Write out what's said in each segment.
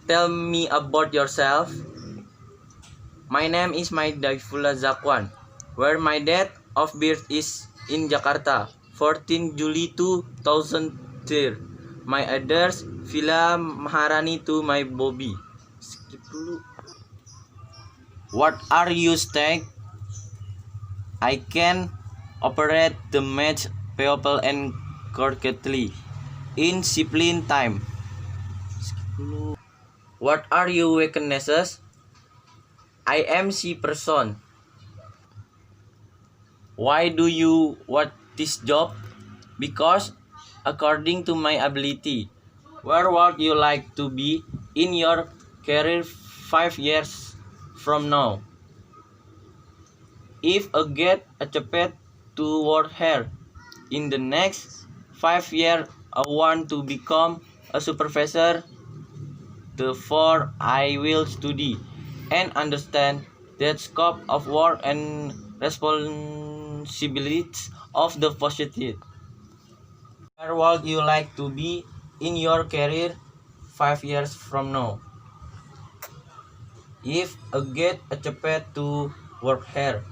Tell me about yourself. My name is Daifullah Zakwan, where my date of birth is in Jakarta, 14 Juli 2003. My address, Villa Maharani to my Bobby. Skip dulu. What are you staying? I can operate the match people and correctly in discipline time. Skip dulu. What are your weaknesses? I am C person. Why do you want this job? Because according to my ability. Where would you like to be in your career 5 years from now? If I get accepted to work here in the next 5 years, I want to become a supervisor. Therefore, I will study and understand the scope of work and responsibilities of the position. Where would you like to be in your career 5 years from now? If I get accepted to work here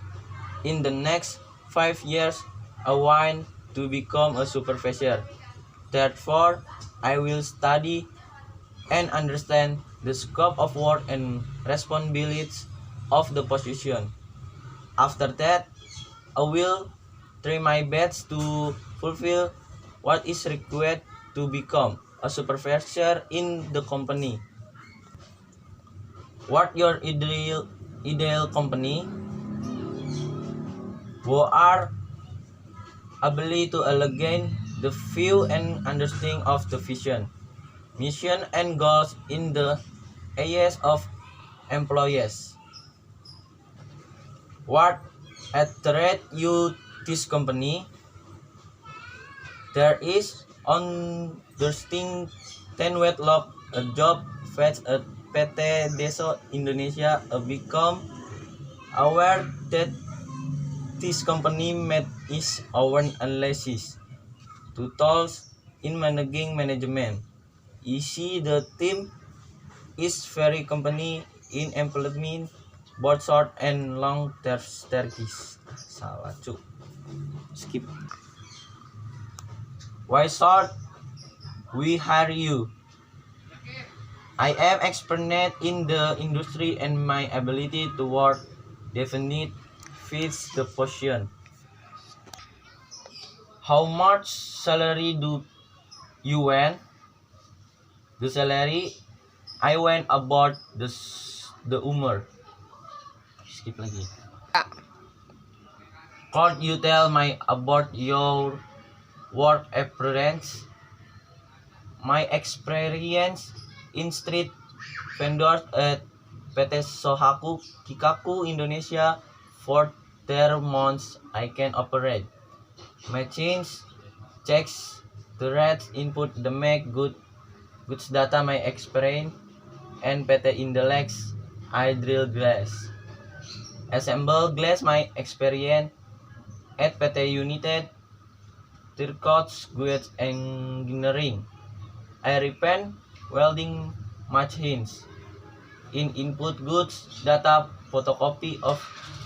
in the next 5 years, I want to become a supervisor. Therefore, I will study and understand the scope of work and responsibilities of the position. After that, I will try my best to fulfill what is required to become a supervisor in the company. What your ideal company? Who are ability to align the view and understanding of the vision, mission and goals in the areas of employees. What attract you this company? There is understanding 10 wedlock a job fetch at PT Deso Indonesia a become aware that this company made its own analysis to tools in managing management. You see the team is very company in implementing both short and long term strategies. Salah cu. Skip. Why short? We hire you. I am experienced in the industry and my ability to work definitely fits the position. How much salary do you want? The salary I went about the umur. Skip lagi. Could you tell me about your work experience? My experience in street vendors at PT Sohaku Kikaku Indonesia for 3 months I can operate machines, checks the rates input the make goods data my experience and PT Indelex I drill glass. Assemble glass my experience at PT United Turcoats Goods Engineering. I repaint welding machines. In input goods data photocopy of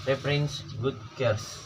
reference good cares.